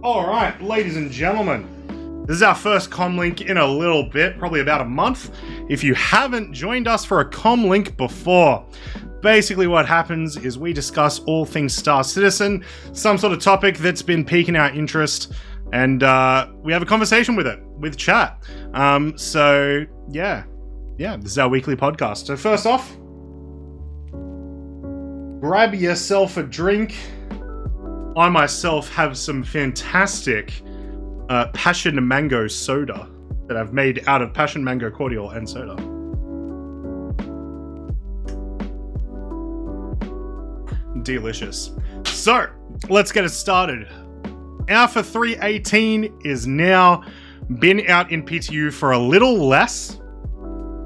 All right, ladies and gentlemen, this is our first Commlink in a little bit, probably about a month. If you haven't joined us for a Commlink before, basically what happens is we discuss all things Star Citizen, some sort of topic that's been piquing our interest, and we have a conversation with it, with chat. So yeah, this is our weekly podcast. So first off, grab yourself a drink. I myself have some fantastic passion mango soda that I've made out of passion mango cordial and soda. Delicious. So, let's get it started. Alpha 3.18 is now been out in PTU for a little less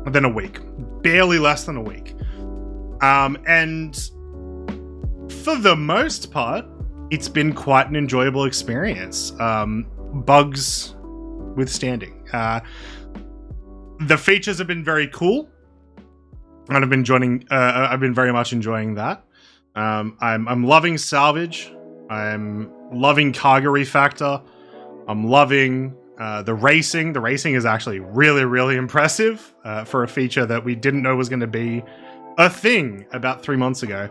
than a week. Barely less than a week. And for the most part, it's been quite an enjoyable experience. Bugs withstanding. The features have been very cool, and I've been very much enjoying that. I'm loving salvage. I'm loving cargo refactor. I'm loving the racing. The racing is actually really, really impressive for a feature that we didn't know was going to be a thing about 3 months ago.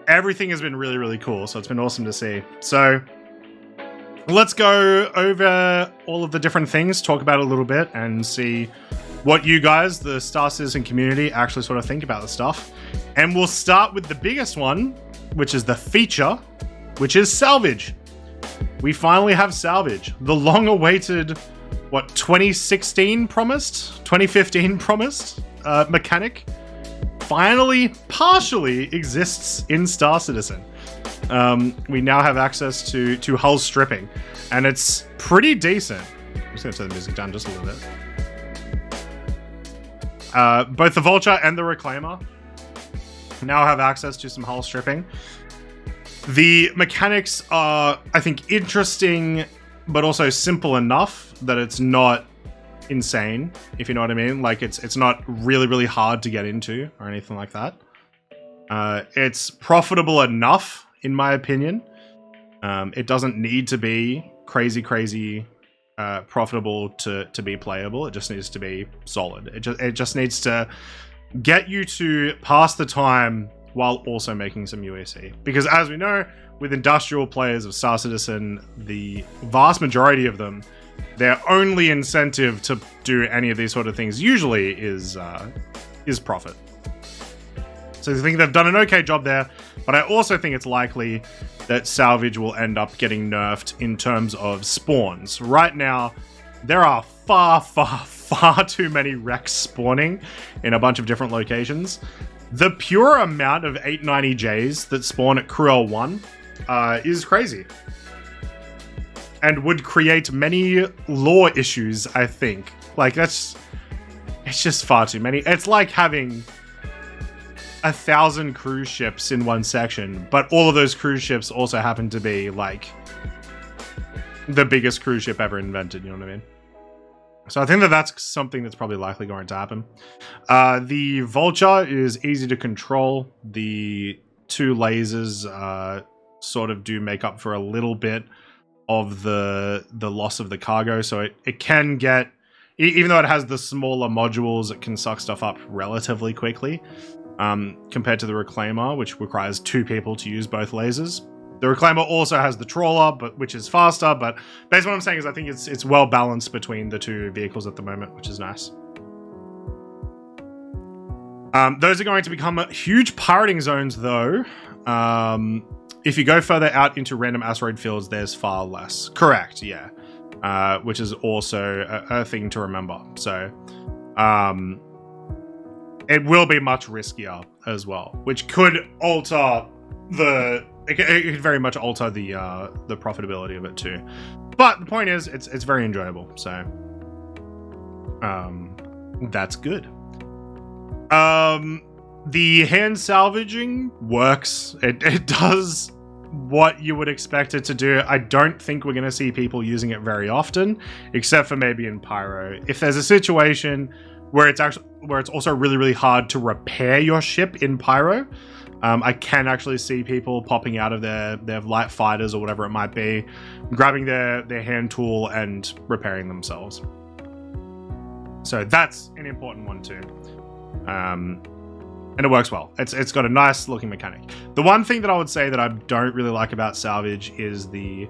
Everything has been really, really cool, so it's been awesome to see. So let's go over all of the different things, talk about it a little bit, and see what you guys, the Star Citizen community, actually sort of think about the stuff. And we'll start with the biggest one, which is the feature, which is salvage. We finally have salvage. The long-awaited, 2015 promised mechanic finally partially exists in Star Citizen. We now have access to hull stripping, and it's pretty decent. I'm just going to turn the music down just a little bit. Both the Vulture and the Reclaimer now have access to some hull stripping. The mechanics are, I think, interesting, but also simple enough that it's not insane, if you know what I mean. Like, it's not really, really hard to get into or anything like that. It's profitable enough, in my opinion. It doesn't need to be crazy profitable to be playable. It just needs to be solid. It just needs to get you to pass the time while also making some UAC. Because as we know, with industrial players of Star Citizen, the vast majority of them, their only incentive to do any of these sort of things usually is profit. So I think they've done an okay job there, but I also think it's likely that salvage will end up getting nerfed in terms of spawns. Right now, there are far too many wrecks spawning in a bunch of different locations. The pure amount of 890Js that spawn at Cruel 1 is crazy, and would create many lore issues, I think. Like, it's just far too many. It's like having 1,000 cruise ships in one section, but all of those cruise ships also happen to be, like, the biggest cruise ship ever invented, you know what I mean? So I think that's something that's probably likely going to happen. The Vulture is easy to control. The two lasers sort of do make up for a little bit of the loss of the cargo, so it can get, even though it has the smaller modules, it can suck stuff up relatively quickly, compared to the Reclaimer, which requires 2 people to use both lasers. The Reclaimer also has the Trawler, which is faster, but basically what I'm saying is I think it's well balanced between the two vehicles at the moment, which is nice. Those are going to become huge pirating zones, though. If you go further out into random asteroid fields, there's far less. Correct, yeah. Which is also a thing to remember. So, it will be much riskier as well, which could alter it could very much alter the profitability of it too. But the point is, it's very enjoyable. So, that's good. The hand salvaging works. It does what you would expect it to do. I don't think we're going to see people using it very often, except for maybe in Pyro. If there's a situation where it's also really, really hard to repair your ship in Pyro, I can actually see people popping out of their light fighters or whatever it might be, grabbing their hand tool and repairing themselves. So that's an important one too. And it works well. It's got a nice looking mechanic. The one thing that I would say that I don't really like about salvage is the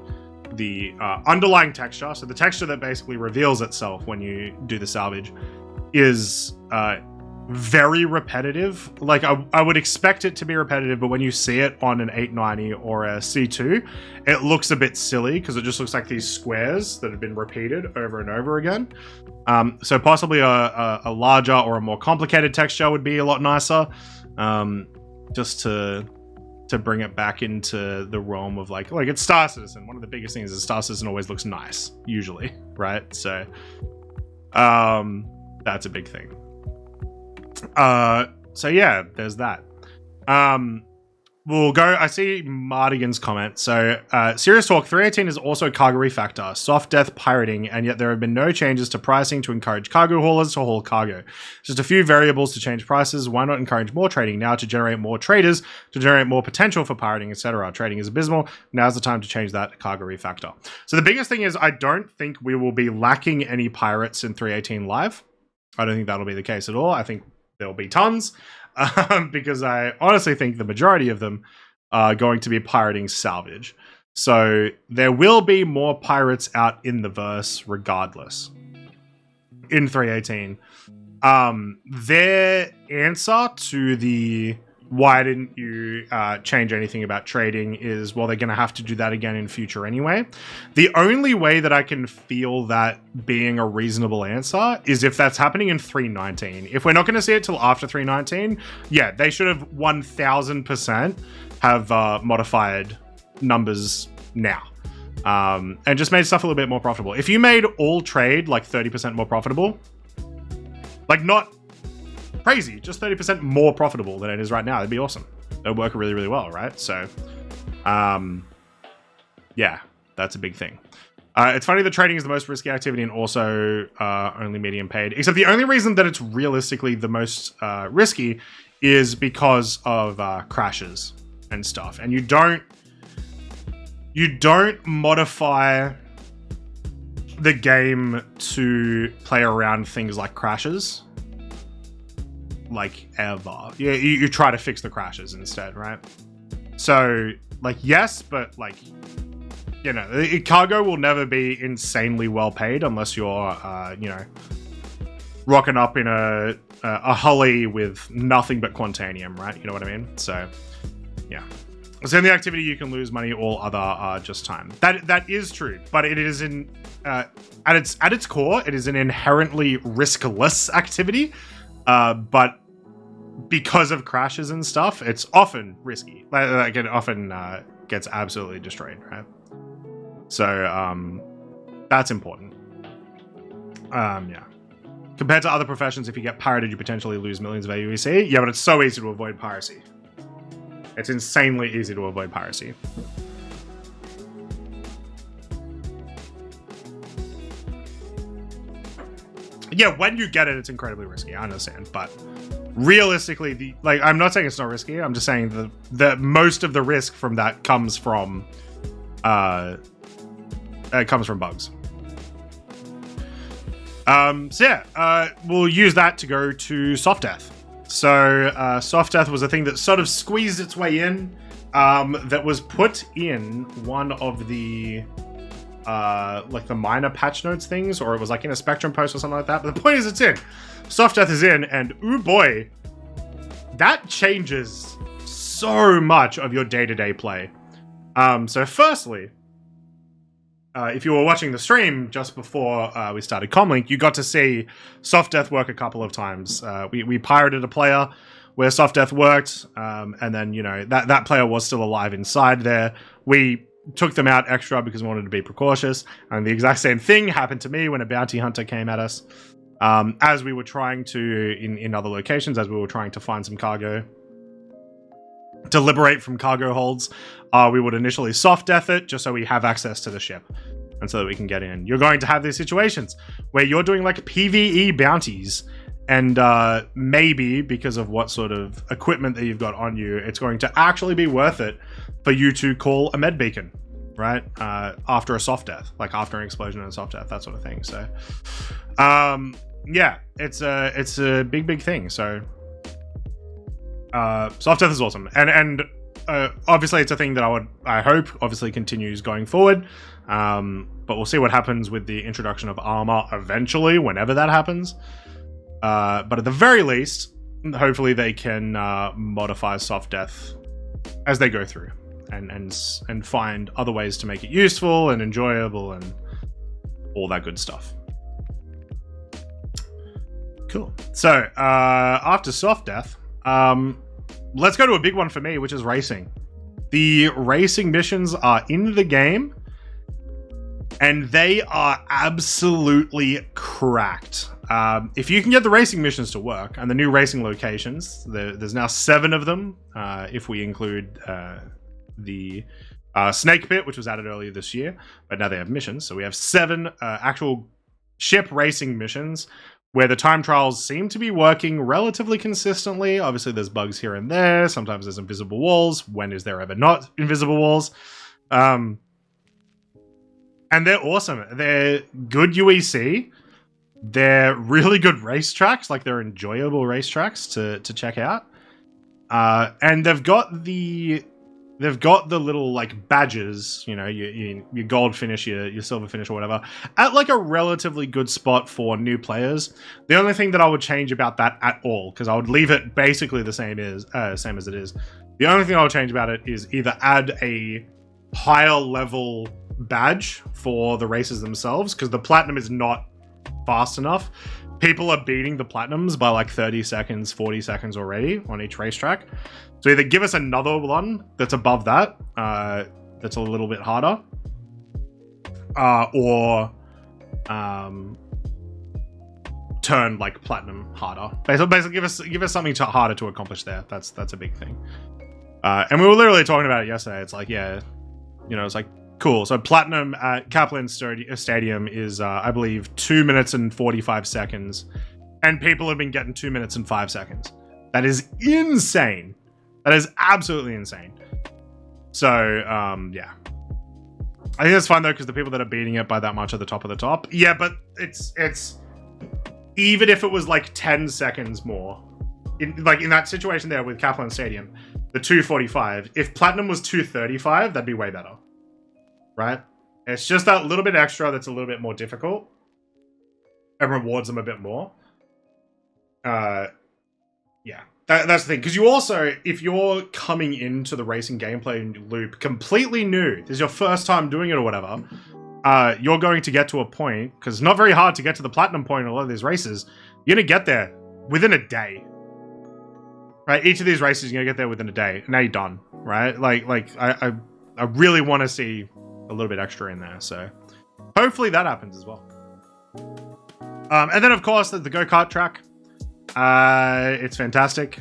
underlying texture. So the texture that basically reveals itself when you do the salvage is very repetitive. Like I would expect it to be repetitive, but when you see it on an 890 or a C2, it looks a bit silly because it just looks like these squares that have been repeated over and over again. So possibly a larger or a more complicated texture would be a lot nicer, just to bring it back into the realm of like it's Star Citizen. One of the biggest things is Star Citizen always looks nice, usually, right? So that's a big thing. So yeah, there's that. We'll go. I see Mardigan's comment. So, serious talk. 318 is also a cargo refactor, soft death pirating, and yet there have been no changes to pricing to encourage cargo haulers to haul cargo. Just a few variables to change prices. Why not encourage more trading now to generate more traders, to generate more potential for pirating, etc.? Trading is abysmal. Now's the time to change that cargo refactor. So the biggest thing is I don't think we will be lacking any pirates in 318 live. I don't think that'll be the case at all. I think there'll be tons. Because I honestly think the majority of them are going to be pirating salvage. So there will be more pirates out in the verse regardless. In 318. Their answer to the why didn't you change anything about trading is, well, they're going to have to do that again in future anyway. The only way that I can feel that being a reasonable answer is if that's happening in 319. If we're not going to see it till after 319, yeah, they should have 1000% have modified numbers now. And just made stuff a little bit more profitable. If you made all trade like 30% more profitable, like not crazy, just 30% more profitable than it is right now, it'd be awesome. It would work really, really well, right? So, yeah, that's a big thing. It's funny that trading is the most risky activity and also only medium paid. Except the only reason that it's realistically the most risky is because of crashes and stuff. And you don't modify the game to play around things like crashes. Like ever. You try to fix the crashes instead, right? So like, yes, but like, you know, cargo will never be insanely well paid unless you're you know, rocking up in a Hully with nothing but Quantanium, right? You know what I mean? So yeah, it's the only activity you can lose money. All other are just time. That is true, but it is at its core, it is an inherently riskless activity. But because of crashes and stuff, it's often risky. Like it often gets absolutely destroyed, right? So that's important. Yeah. Compared to other professions, if you get pirated, you potentially lose millions of AUEC. Yeah, but it's so easy to avoid piracy. It's insanely easy to avoid piracy. Yeah, when you get it, it's incredibly risky. I understand, but realistically, I'm not saying it's not risky. I'm just saying the most of the risk from that comes from bugs. So yeah, we'll use that to go to soft death. So soft death was a thing that sort of squeezed its way in, that was put in one of the like the minor patch notes things, or it was like in a Spectrum post or something like that. But the point is, it's in. Soft death is in, and ooh boy, that changes so much of your day-to-day play. So firstly, if you were watching the stream just before we started Commlink, you got to see soft death work a couple of times. We pirated a player where soft death worked, and then, you know, that player was still alive inside there. We took them out extra because we wanted to be precautious, and the exact same thing happened to me when a bounty hunter came at us. As we were trying to, in other locations, as we were trying to find some cargo to liberate from cargo holds, we would initially soft death it just so we have access to the ship and so that we can get in. You're going to have these situations where you're doing like PvE bounties And maybe because of what sort of equipment that you've got on you, it's going to actually be worth it for you to call a med beacon, right? After a soft death, like after an explosion and a soft death, that sort of thing. So, yeah, it's a big thing. So, soft death is awesome, and obviously it's a thing that I hope obviously continues going forward. But we'll see what happens with the introduction of armor eventually, whenever that happens. But at the very least, hopefully they can modify soft death as they go through, and find other ways to make it useful and enjoyable and all that good stuff. Cool. So after soft death, let's go to a big one for me, which is racing. The racing missions are in the game, and they are absolutely cracked. If you can get the racing missions to work, and the new racing locations, there's now 7 of them, if we include the Snake Pit, which was added earlier this year, but now they have missions. So we have 7 actual ship racing missions, where the time trials seem to be working relatively consistently. Obviously, there's bugs here and there. Sometimes there's invisible walls. When is there ever not invisible walls? And they're awesome. They're good UEC. They're really good racetracks. Like, they're enjoyable racetracks to check out. And they've got the little like badges, you know, your gold finish, your silver finish, or whatever, at like a relatively good spot for new players. The only thing that I would change about that at all, because I would leave it basically the same as it is. The only thing I would change about it is either add a higher level badge for the races themselves, because the platinum is not fast enough. People are beating the platinums by like 30 seconds, 40 seconds already on each racetrack. So either give us another one that's above that, that's a little bit harder, or turn like platinum harder. Basically, give us something harder to accomplish there. That's a big thing. And we were literally talking about it yesterday. It's like, yeah, you know, it's like, cool. So platinum at Kaplan Stadium is, I believe, 2 minutes and 45 seconds, and people have been getting 2 minutes and 5 seconds. That is insane. That is absolutely insane. So, yeah. I think that's fine, though, because the people that are beating it by that much are the top of the top. Yeah, but it's even if it was like 10 seconds more, in that situation there with Kaplan Stadium, the 245, if platinum was 235, that'd be way better. Right? It's just that little bit extra that's a little bit more difficult and rewards them a bit more. Yeah. That's the thing, because you also, if you're coming into the racing gameplay loop completely new, this is your first time doing it or whatever, you're going to get to a point, because it's not very hard to get to the platinum point in a lot of these races, you're going to get there within a day. Right? Each of these races, you're going to get there within a day, and now you're done. Right? I really want to see a little bit extra in there, so hopefully that happens as well. And then, of course, there's the go-kart track. It's fantastic.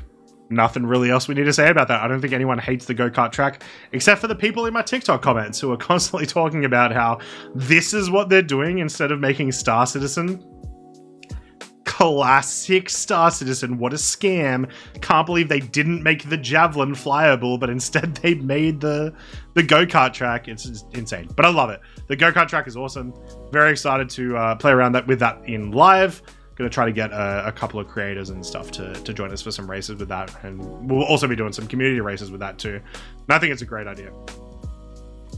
Nothing really else we need to say about that. I don't think anyone hates the go-kart track, except for the people in my TikTok comments who are constantly talking about how this is what they're doing instead of making Star Citizen. Classic Star Citizen. What a scam. Can't believe they didn't make the Javelin flyable, but instead they made the go-kart track. It's just insane. But I love it. The go-kart track is awesome. Very excited to play around with that in live. Going to try to get a couple of creators and stuff to join us for some races with that. And we'll also be doing some community races with that too. And I think it's a great idea.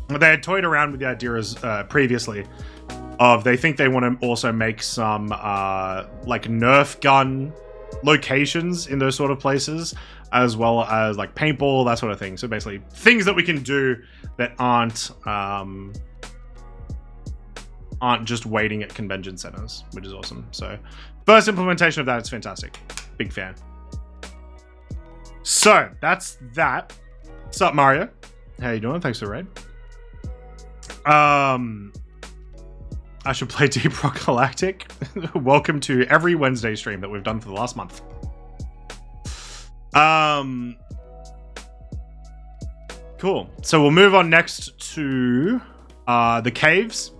They had toyed around with the ideas previously of they think they want to also make some like Nerf gun locations in those sort of places, as well as like paintball, that sort of thing. So basically things that we can do that aren't just waiting at convention centers, which is awesome. So first implementation of that, it's fantastic. Big fan. So that's that. What's up, Mario? How you doing? Thanks for the raid. I should play Deep Rock Galactic. Welcome to every Wednesday stream that we've done for the last month. Cool. So we'll move on next to the caves.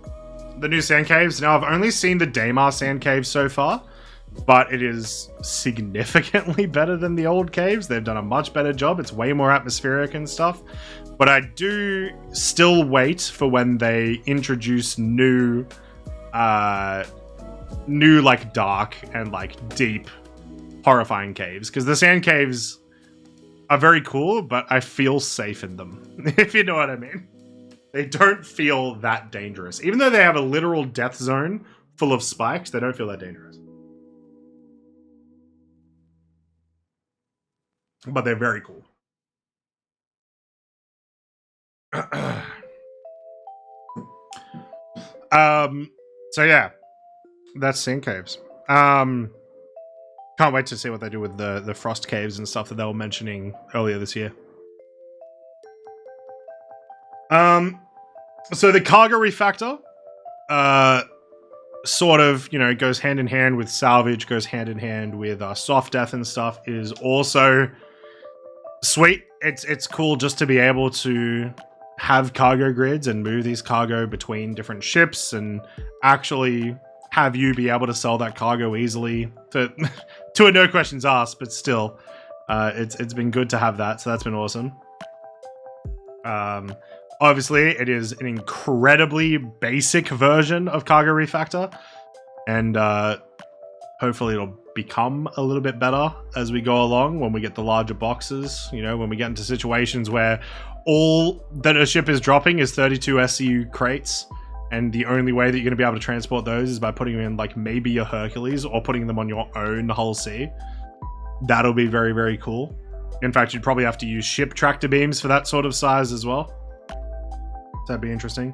The new sand caves. Now, I've only seen the Daymar sand caves so far. but it is significantly better than the old caves. They've done a much better job. It's way more atmospheric and stuff. But I do still wait for when they introduce new like dark and like deep, horrifying caves. Because the sand caves are very cool, but I feel safe in them, if you know what I mean. They don't feel that dangerous. Even though they have a literal death zone full of spikes, they don't feel that dangerous. But they're very cool. So yeah, that's sand caves. Can't wait to see what they do with the frost caves and stuff that they were mentioning earlier this year. So the cargo refactor, sort of, you know, goes hand in hand with salvage, goes hand in hand with soft death and stuff, is also sweet. It's cool just to be able to have cargo grids and move these cargo between different ships and actually have you be able to sell that cargo easily to a no questions asked, but still, it's been good to have that, so that's been awesome. Obviously, it is an incredibly basic version of cargo refactor, and hopefully it'll become a little bit better as we go along when we get the larger boxes, you know, when we get into situations where all that a ship is dropping is 32 SCU crates, and the only way that you're going to be able to transport those is by putting them in, like, maybe your Hercules or putting them on your own Hull C. That'll be very, very cool. In fact, you'd probably have to use ship tractor beams for that sort of size as well. That'd be interesting.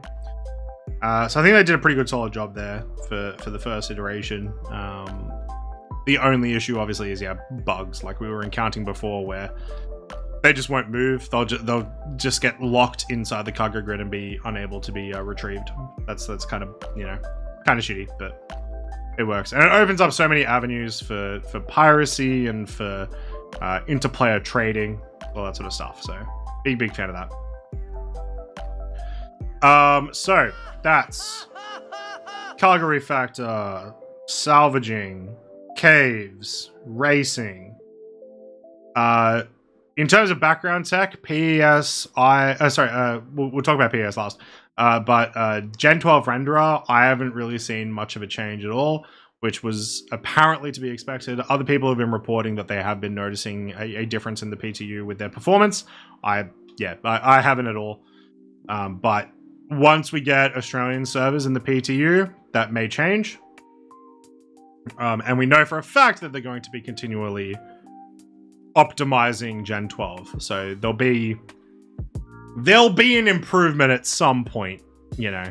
So I think they did a pretty good solid job there for the first iteration. The only issue, obviously, is bugs, like we were encountering before, where they just won't move. They'll just get locked inside the cargo grid and be unable to be retrieved. That's kind of, you know, kind of shitty, but it works. And it opens up so many avenues for piracy and for interplayer trading, all that sort of stuff. So big fan of that. So that's cargo refactor, salvaging, caves, racing. In terms of background tech, we'll talk about PES last. But Gen 12 renderer, I haven't really seen much of a change at all, which was apparently to be expected. Other people have been reporting that they have been noticing a difference in the PTU with their performance. I haven't at all. But once we get Australian servers in the PTU, that may change. And we know for a fact that they're going to be continually optimizing Gen 12. So there'll be an improvement at some point, you know.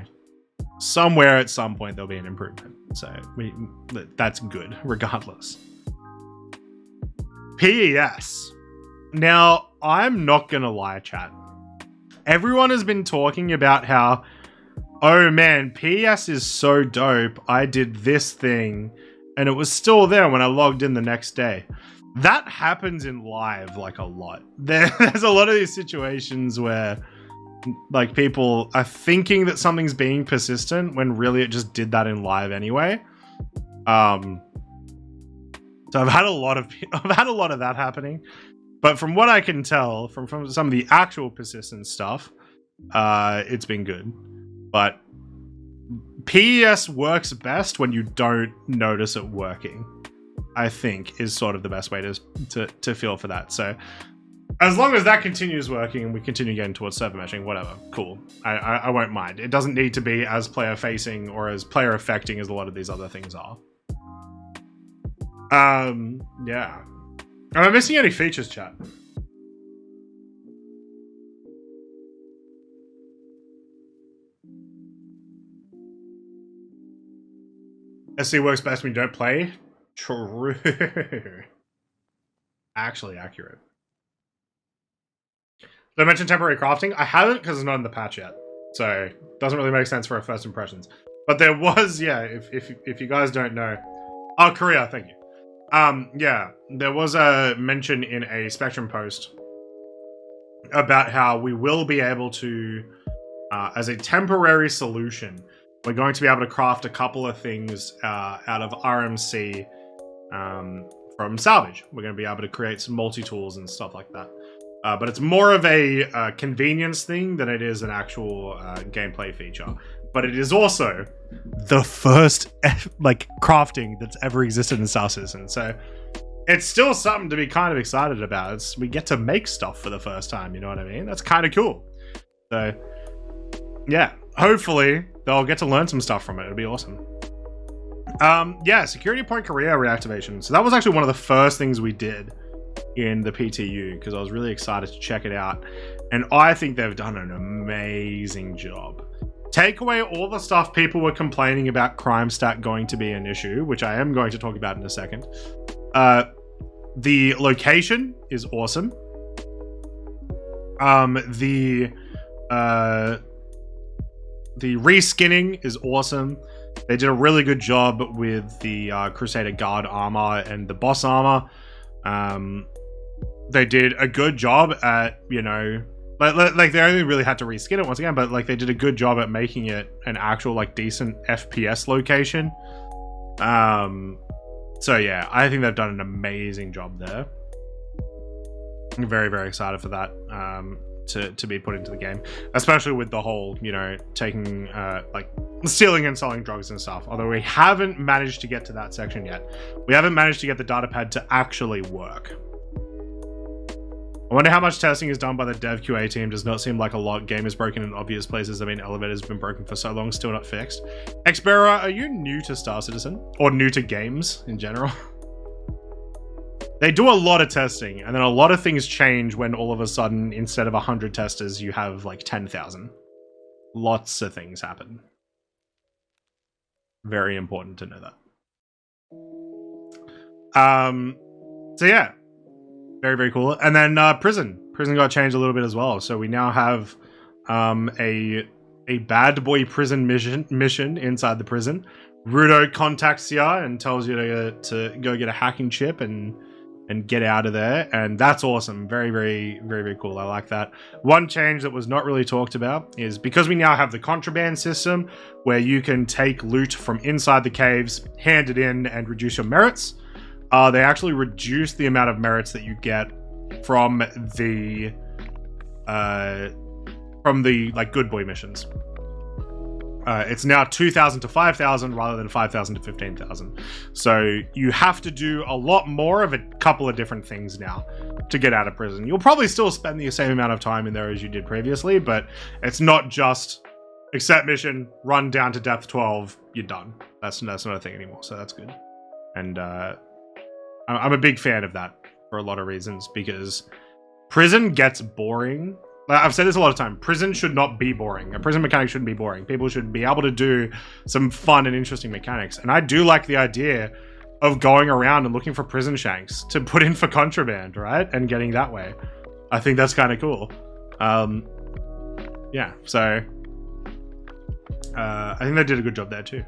Somewhere at some point there'll be an improvement. So that's good, regardless. PES. Now, I'm not gonna lie, chat. Everyone has been talking about how, oh man, PES is so dope. I did this thing, and it was still there when I logged in the next day. That happens in live, like, a lot. There's a lot of these situations where, like, people are thinking that something's being persistent when really it just did that in live anyway. So I've had a lot of that happening. But from what I can tell, from some of the actual persistent stuff, it's been good. But PES works best when you don't notice it working, I think, is sort of the best way to feel for that. So as long as that continues working and we continue getting towards server meshing, whatever, cool. I won't mind. It doesn't need to be as player-facing or as player-affecting as a lot of these other things are. Yeah. Am I missing any features, chat? SC works best when you don't play? True. Actually accurate. Did I mention temporary crafting? I haven't, because it's not in the patch yet. So, it doesn't really make sense for our first impressions. But there was, yeah, if you guys don't know. Oh, Korea, thank you. Yeah, there was a mention in a Spectrum post about how we will be able to, as a temporary solution, we're going to be able to craft a couple of things out of RMC from salvage. We're going to be able to create some multi-tools and stuff like that. But it's more of a convenience thing than it is an actual gameplay feature. But it is also the first like crafting that's ever existed in Star Citizen. So it's still something to be kind of excited about. We get to make stuff for the first time, you know what I mean? That's kind of cool. So yeah, hopefully they'll get to learn some stuff from it. It'll be awesome. Yeah, security point career reactivation. So that was actually one of the first things we did in the PTU because I was really excited to check it out. And I think they've done an amazing job. Take away all the stuff people were complaining about crime stat going to be an issue, which I am going to talk about in a second. The location is awesome. The reskinning is awesome. They did a really good job with the Crusader Guard armor and the boss armor. They did a good job at, you know, like they only really had to reskin it once again, but like they did a good job at making it an actual like decent FPS location. So yeah, I think they've done an amazing job there. I'm very, very excited for that to be put into the game, especially with the whole, you know, taking like stealing and selling drugs and stuff. Although we haven't managed to get to that section yet. We haven't managed to get the data pad to actually work. I wonder how much testing is done by the dev QA team. Does not seem like a lot. Game is broken in obvious places. I mean, elevator's been broken for so long, still not fixed. Xbera, are you new to Star Citizen? Or new to games in general? They do a lot of testing, and then a lot of things change when all of a sudden, instead of 100 testers, you have like 10,000. Lots of things happen. Very important to know that. So yeah. Very, very cool. And then prison. Prison got changed a little bit as well. So we now have a bad boy prison mission inside the prison. Rudo contacts you and tells you to go get a hacking chip and get out of there. And that's awesome. Very, very, very, very cool. I like that. One change that was not really talked about is because we now have the contraband system where you can take loot from inside the caves, hand it in, and reduce your merits. They actually reduce the amount of merits that you get from the like good boy missions. It's now 2,000 to 5,000 rather than 5,000 to 15,000. So you have to do a lot more of a couple of different things now to get out of prison. You'll probably still spend the same amount of time in there as you did previously, but it's not just accept mission, run down to depth 12, you're done. That's not a thing anymore. So that's good. And I'm a big fan of that for a lot of reasons because prison gets boring. I've said this a lot of time. Prison should not be boring. A prison mechanic shouldn't be boring. People should be able to do some fun and interesting mechanics. And I do like the idea of going around and looking for prison shanks to put in for contraband, right? And getting that way. I think that's kind of cool. Yeah, so I think they did a good job there too.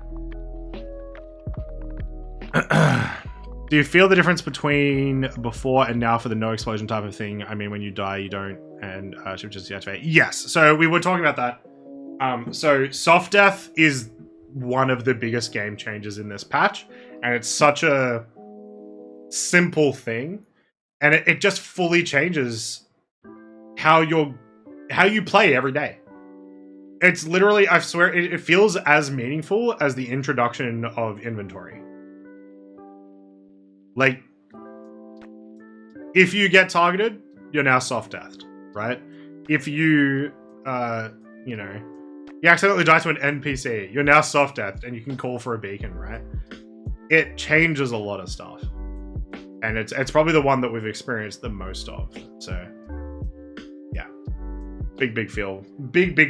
Do you feel the difference between before and now for the no explosion type of thing? I mean, when you die, you don't, and should just deactivate. Yes. So we were talking about that. So soft death is one of the biggest game changers in this patch, and it's such a simple thing, and it just fully changes how you play every day. It's literally, I swear, it feels as meaningful as the introduction of inventory. Like, if you get targeted, you're now soft-deathed, right? If you, you know, you accidentally die to an NPC, you're now soft-deathed and you can call for a beacon, right? It changes a lot of stuff. And it's probably the one that we've experienced the most of. So, yeah. Big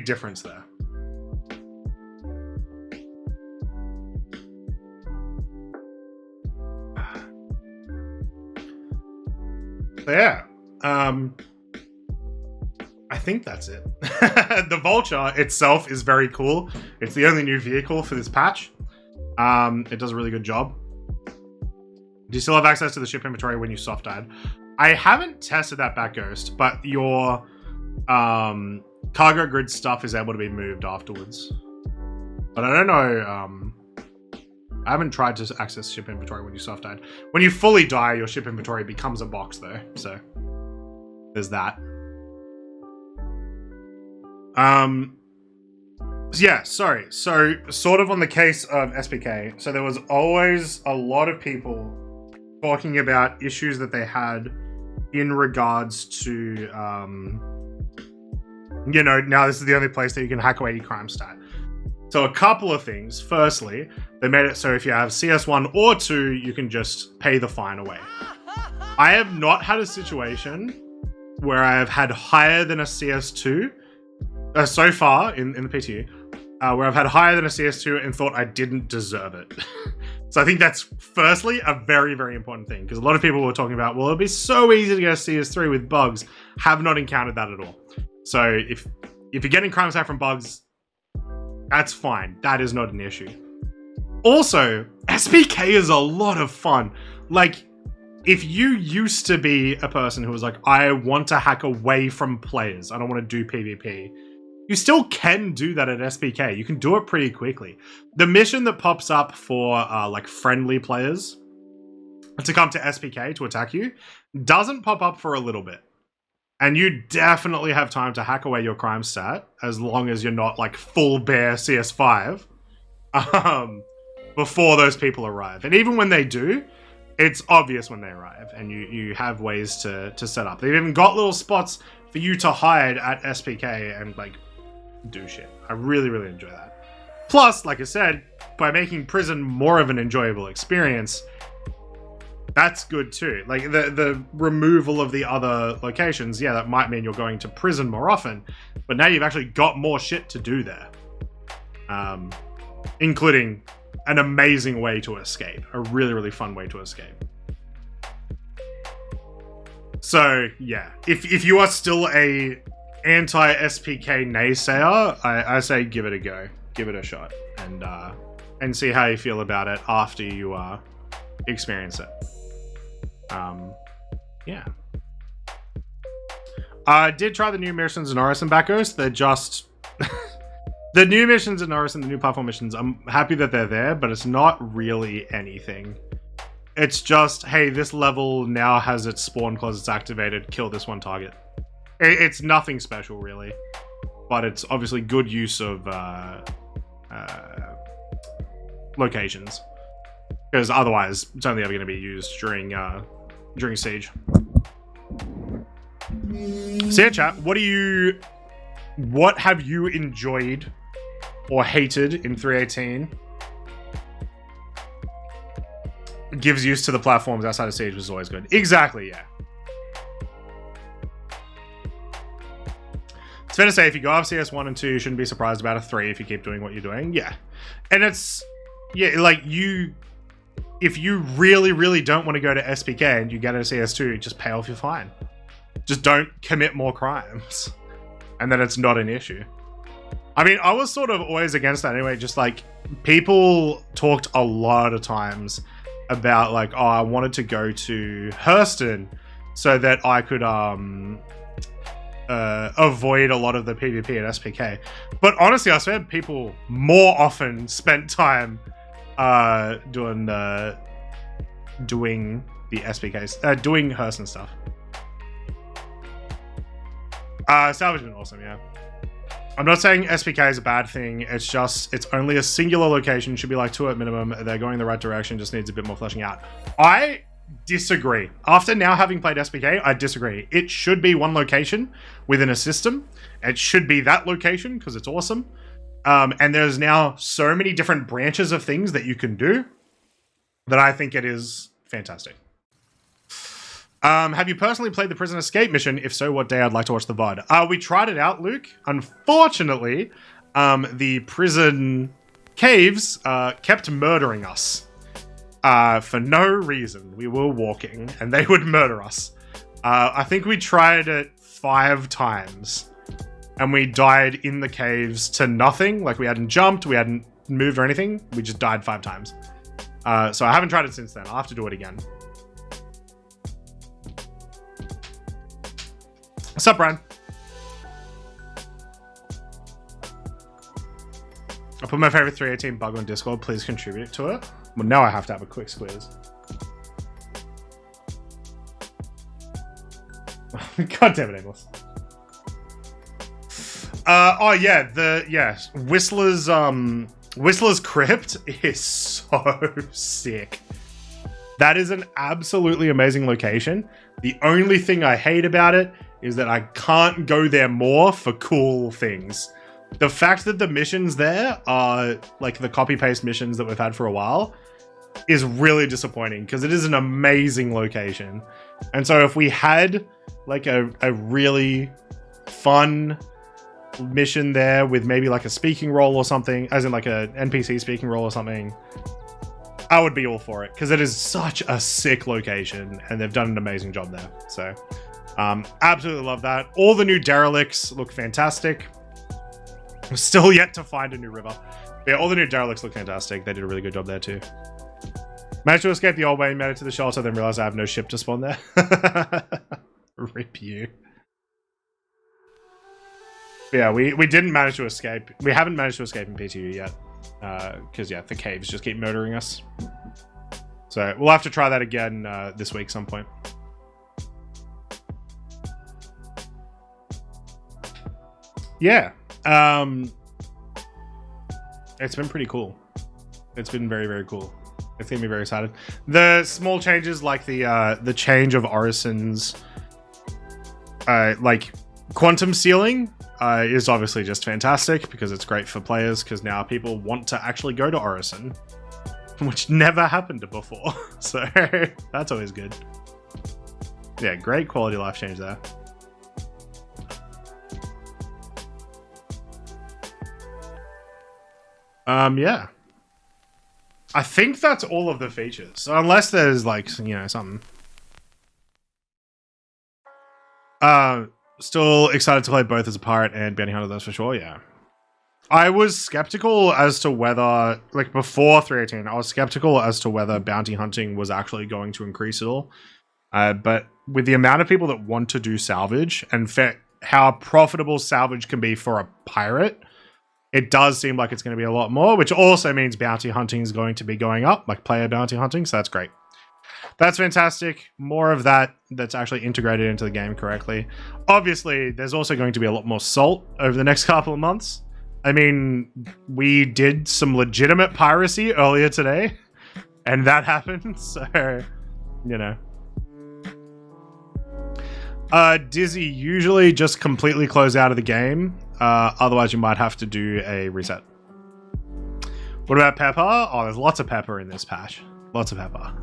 difference there. So yeah, I think that's it. The Vulture itself is very cool. It's the only new vehicle for this patch. It does a really good job. Do you still have access to the ship inventory when you soft died? I haven't tested that back, Ghost, but your cargo grid stuff is able to be moved afterwards. But I don't know I haven't tried to access ship inventory when you soft died. When you fully die, your ship inventory becomes a box though, so there's that. Yeah, sorry. So, sort of on the case of SPK, so there was always a lot of people talking about issues that they had in regards to, you know, now this is the only place that you can hack away your crime stat. So a couple of things. Firstly, they made it so if you have CS1 or 2, you can just pay the fine away. I have not had a situation where I have had higher than a CS2 so far in the PTU, where I've had higher than a CS2 and thought I didn't deserve it. So I think that's firstly a very, very important thing, because a lot of people were talking about, well, it'll be so easy to get a CS3 with bugs. Have not encountered that at all. So if you're getting crime stat from bugs, that's fine. That is not an issue. Also, SPK is a lot of fun. Like, if you used to be a person who was like, I want to hack away from players, I don't want to do PvP, you still can do that at SPK. You can do it pretty quickly. The mission that pops up for like friendly players to come to SPK to attack you doesn't pop up for a little bit. And you definitely have time to hack away your crime stat, as long as you're not like full bear CS5 before those people arrive. And even when they do, it's obvious when they arrive, and you have ways to set up. They've even got little spots for you to hide at SPK and like do shit. I really, really enjoy that. Plus, like I said, by making prison more of an enjoyable experience, that's good too. Like the removal of the other locations, yeah, that might mean you're going to prison more often, but now you've actually got more shit to do there. Including an amazing way to escape. A really, really fun way to escape. So, yeah. If you are still a anti-SPK naysayer, I say give it a go. Give it a shot. And see how you feel about it after you experience it. Yeah. I did try the new missions in Norris and Backos. They're just... The new missions in Norris and the new platform missions, I'm happy that they're there, but it's not really anything. It's just, hey, this level now has its spawn closets activated, kill this one target. It's nothing special, really. But it's obviously good use of locations. Because otherwise, it's only ever going to be used during Siege. So yeah, chat, what have you enjoyed or hated in 3.18? Gives use to the platforms outside of Siege, which is always good. Exactly, yeah. It's fair to say if you go off CS1 and 2, you shouldn't be surprised about a 3 if you keep doing what you're doing. Yeah. And it's... Yeah, like, if you really, really don't want to go to SPK and you get a CS2, just pay off your fine. Just don't commit more crimes. And then it's not an issue. I mean, I was sort of always against that anyway. Just like, people talked a lot of times about like, oh, I wanted to go to Hurston so that I could avoid a lot of the PvP at SPK. But honestly, I swear people more often spent time doing the SPKs, doing Hurston stuff. Salvage's awesome, yeah. I'm not saying SPK is a bad thing. It's just, it's only a singular location. Should be like 2 at minimum. They're going the right direction. Just needs a bit more fleshing out. I disagree. After now having played SPK, I disagree. It should be 1 location within a system. It should be that location because it's awesome. And there's now so many different branches of things that you can do that I think it is fantastic. Have you personally played the prison escape mission? If so, what day? I'd like to watch the VOD. We tried it out, Luke. Unfortunately, the prison caves kept murdering us for no reason. We were walking and they would murder us. I think we tried it 5 times and we died in the caves to nothing. Like, we hadn't jumped, we hadn't moved or anything. We just died 5 times. So I haven't tried it since then. I'll have to do it again. What's up, Brian? I put my favorite 318 bug on Discord. Please contribute to it. Well, now I have to have a quick squeeze. God damn it, Amos. Oh yeah, Whistler's Crypt is so sick. That is an absolutely amazing location. The only thing I hate about it is that I can't go there more for cool things. The fact that the missions there are like the copy-paste missions that we've had for a while is really disappointing because it is an amazing location. And so if we had like a really fun mission there with maybe like a speaking role or something, as in like a NPC speaking role or something, I would be all for it because it is such a sick location and they've done an amazing job there. So absolutely love that. All the new derelicts look fantastic. I'm still yet to find a new river. Yeah, all the new derelicts look fantastic. They did a really good job there too. Managed to escape the old way, made it to the shelter, then realized I have no ship to spawn there. Rip you. Yeah, we didn't manage to escape. We haven't managed to escape in PTU yet. Because, yeah, the caves just keep murdering us. So, we'll have to try that again this week some point. Yeah. It's been pretty cool. It's been very, very cool. It's gonna be very excited. The small changes, like the change of Orison's like quantum ceiling, is obviously just fantastic because it's great for players because now people want to actually go to Orison, which never happened before. So that's always good. Yeah, great quality of life change there. Yeah. I think that's all of the features. So unless there's like, you know, something. Still excited to play both as a pirate and bounty hunter, that's for sure, yeah. I was skeptical as to whether, like before 318, I was skeptical as to whether bounty hunting was actually going to increase at all. But with the amount of people that want to do salvage and how profitable salvage can be for a pirate, it does seem like it's going to be a lot more, which also means bounty hunting is going to be going up, like player bounty hunting, so that's great. That's fantastic. More of that that's actually integrated into the game correctly. Obviously, there's also going to be a lot more salt over the next couple of months. I mean, we did some legitimate piracy earlier today, and that happened, so, you know. Dizzy usually just completely close out of the game. Otherwise, you might have to do a reset. What about pepper? Oh, there's lots of pepper in this patch. Lots of pepper.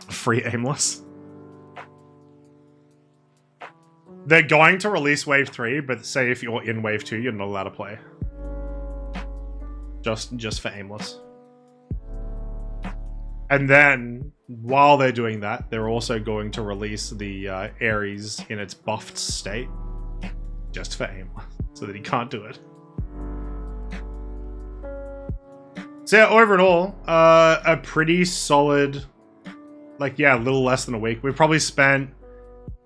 Free aimless. They're going to release Wave 3, but say if you're in Wave 2, you're not allowed to play. Just for aimless. And then, while they're doing that, they're also going to release the Ares in its buffed state. Just for aimless. So that he can't do it. So yeah, over and all, a pretty solid, like, yeah, a little less than a week. We've probably spent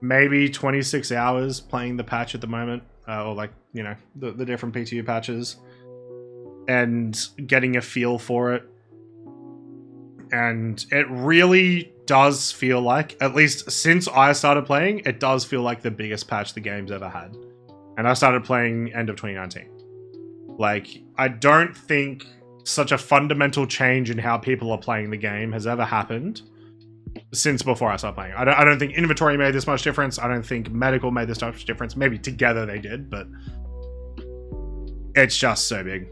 maybe 26 hours playing the patch at the moment. Or like, you know, the different PTU patches. And getting a feel for it. And it really does feel like, at least since I started playing, it does feel like the biggest patch the game's ever had. And I started playing end of 2019. Like, I don't think such a fundamental change in how people are playing the game has ever happened since before I started playing. I don't think inventory made this much difference. I don't think medical made this much difference. Maybe together they did, but it's just so big.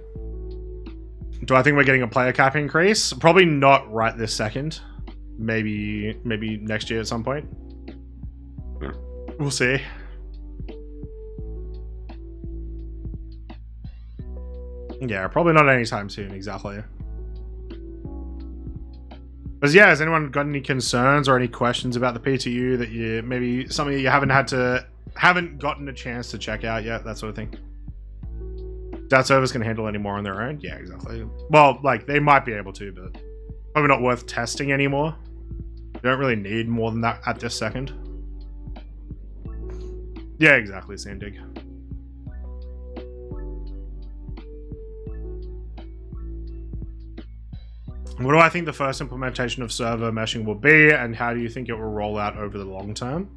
Do I think we're getting a player cap increase? Probably not right this second. Maybe next year at some point. We'll see. Yeah, probably not anytime soon, exactly. But yeah, has anyone got any concerns or any questions about the PTU that you maybe something you haven't gotten a chance to check out yet, that sort of thing? That servers can handle any more on their own? Yeah, exactly. Well, like, they might be able to, but probably not worth testing anymore. You don't really need more than that at this second. Yeah, exactly, Sandig. What do I think the first implementation of server meshing will be, and how do you think it will roll out over the long term?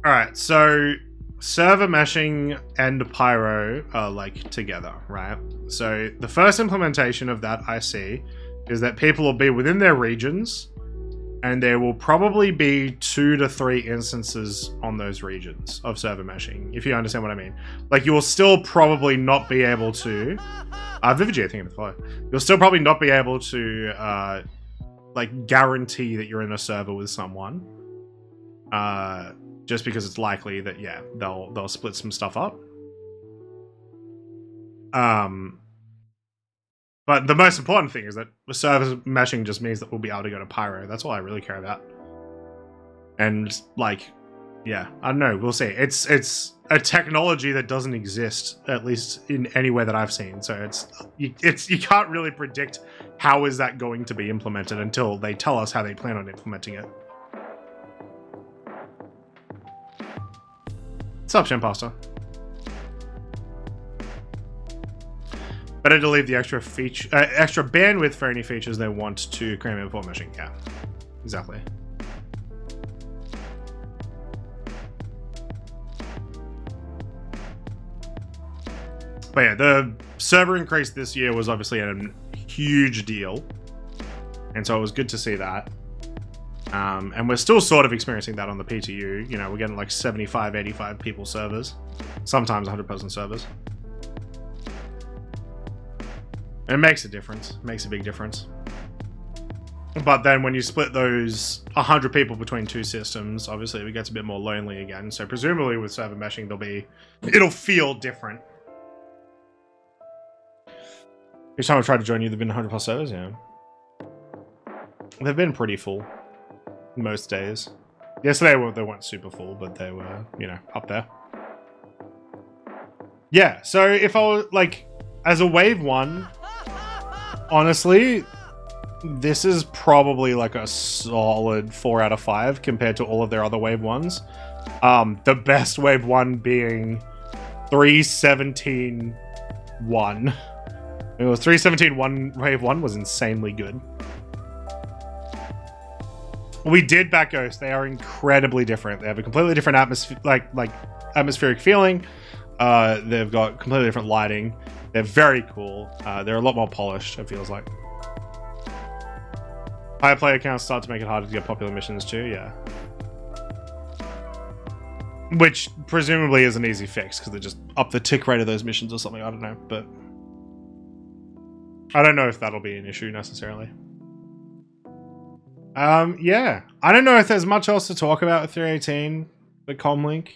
Alright, so server meshing and Pyro are like together, right? So the first implementation of that I see is that people will be within their regions, and there will probably be 2 to 3 instances on those regions of server meshing, if you understand what I mean. Like, you will still probably not be able to... Vivigy, I think, before. You'll still probably not be able to, like, guarantee that you're in a server with someone. Just because it's likely that, yeah, they'll split some stuff up. But the most important thing is that the server meshing just means that we'll be able to go to Pyro. That's all I really care about. And, like, yeah, I don't know. We'll see. It's a technology that doesn't exist, at least in anywhere that I've seen. So you can't really predict how is that going to be implemented until they tell us how they plan on implementing it. What's up, Shampasta? Better to leave the extra bandwidth for any features they want to cram in before meshing. Yeah, exactly. But yeah, the server increase this year was obviously a huge deal, and so it was good to see that. And we're still sort of experiencing that on the PTU. You know, we're getting like 75, 85 people servers, sometimes 100-person servers. And it makes a difference. It makes a big difference. But then when you split those 100 people between 2 systems, obviously it gets a bit more lonely again. So presumably with server meshing, it'll feel different. Each time I've tried to join you, there've been 100+ servers, yeah. They've been pretty full most days. Yesterday they weren't super full, but they were, you know, up there. Yeah, so if I was, like, as a wave 1, honestly, this is probably like a solid 4 out of 5 compared to all of their other wave 1s. The best wave 1 being 317.1. It was 317.1 wave 1 was insanely good. We did back Ghost. They are incredibly different. They have a completely different atmospheric feeling. They've got completely different lighting. They're very cool. They're a lot more polished, it feels like. Higher player counts start to make it harder to get popular missions too, yeah. Which presumably is an easy fix, because they just up the tick rate of those missions or something, I don't know, but... I don't know if that'll be an issue necessarily. Yeah. I don't know if there's much else to talk about with 318, the Commlink.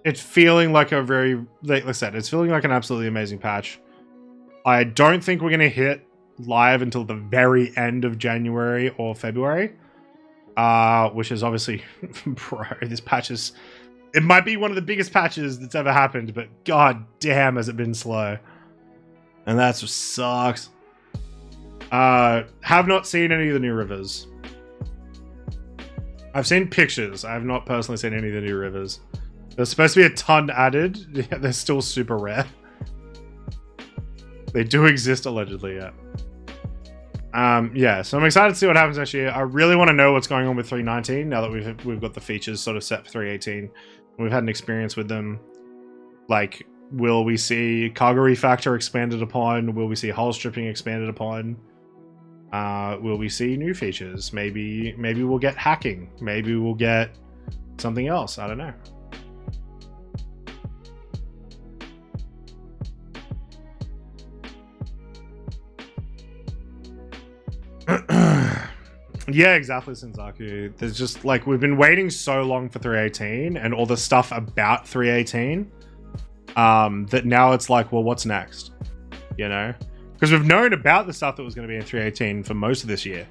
It's feeling like a very, like I said, it's feeling like an absolutely amazing patch. I don't think we're going to hit live until the very end of January or February. Which is obviously, bro, this patch is, it might be one of the biggest patches that's ever happened, but god damn has it been slow. And that just sucks. Have not seen any of the new rivers. I've seen pictures. I have not personally seen any of the new rivers. There's supposed to be a ton added. Yeah, they're still super rare. They do exist allegedly, yeah. Yeah, so I'm excited to see what happens next year. I really want to know what's going on with 319 now that we've got the features sort of set for 318. We've had an experience with them. Like, will we see cargo refactor expanded upon? Will we see hull stripping expanded upon? Will we see new features? Maybe we'll get hacking. Maybe we'll get something else. I don't know. Yeah, exactly, Senzaku. There's just, like, we've been waiting so long for 318 and all the stuff about 318 that now it's like, well, what's next? You know? Because we've known about the stuff that was going to be in 318 for most of this year.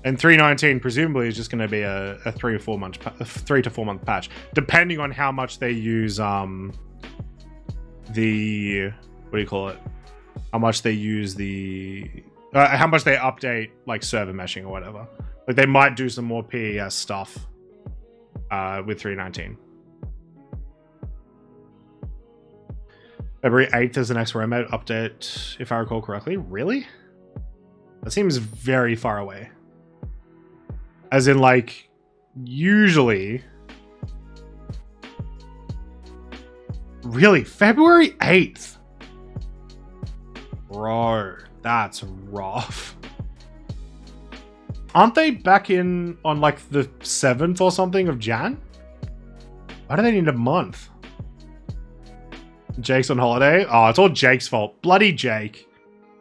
And 319 presumably is just going to be a 3 to 4 month patch, depending on how much they use the, what do you call it? how much they use how much they update like server meshing or whatever. Like they might do some more PES stuff with 3.19. February 8th is the next roadmap update, if I recall correctly. Really? That seems very far away. As in, like, usually... Really? February 8th? Bro, that's rough. Aren't they back in on, like, the 7th or something of Jan? Why do they need a month? Jake's on holiday? Oh, it's all Jake's fault. Bloody Jake.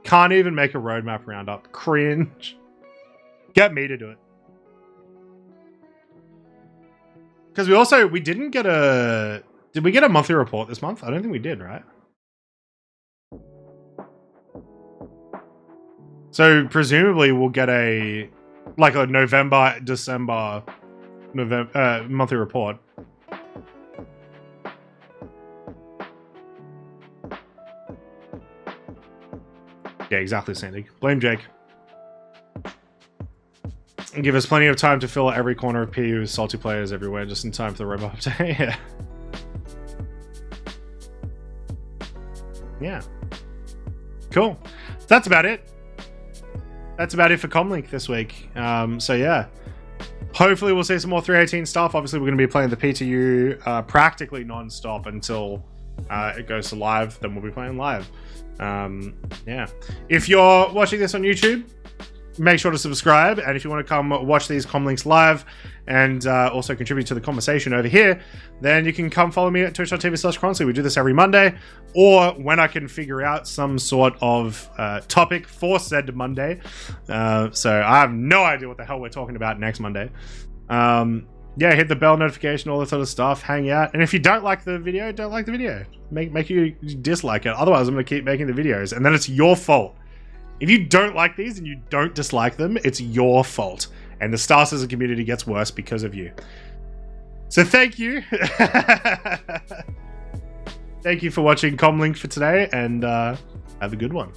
Can't even make a roadmap roundup. Cringe. Get me to do it. Because we didn't get a... Did we get a monthly report this month? I don't think we did, right? So presumably we'll get a November, December, monthly report. Yeah, exactly, Sandy. Blame Jake. And give us plenty of time to fill every corner of PU with salty players everywhere, just in time for the roadmap update. Yeah. Yeah. Cool. That's about it. That's about it for Commlink this week. So yeah. Hopefully we'll see some more 3.18 stuff. Obviously we're going to be playing the PTU practically non-stop until it goes to live. Then we'll be playing live. Yeah. If you're watching this on YouTube, make sure to subscribe, and if you want to come watch these Commlinks live and also contribute to the conversation over here, then you can come follow me at twitch.tv/Cronsley. We do this every Monday, or when I can figure out some sort of topic for said Monday. So I have no idea what the hell we're talking about next Monday. Yeah, hit the bell notification, all that sort of stuff, hang out. And if you don't like the video, don't like the video. Make you dislike it. Otherwise, I'm going to keep making the videos. And then it's your fault. If you don't like these and you don't dislike them, it's your fault. And the Star Citizen community gets worse because of you. So thank you. Thank you for watching Commlink for today, and have a good one.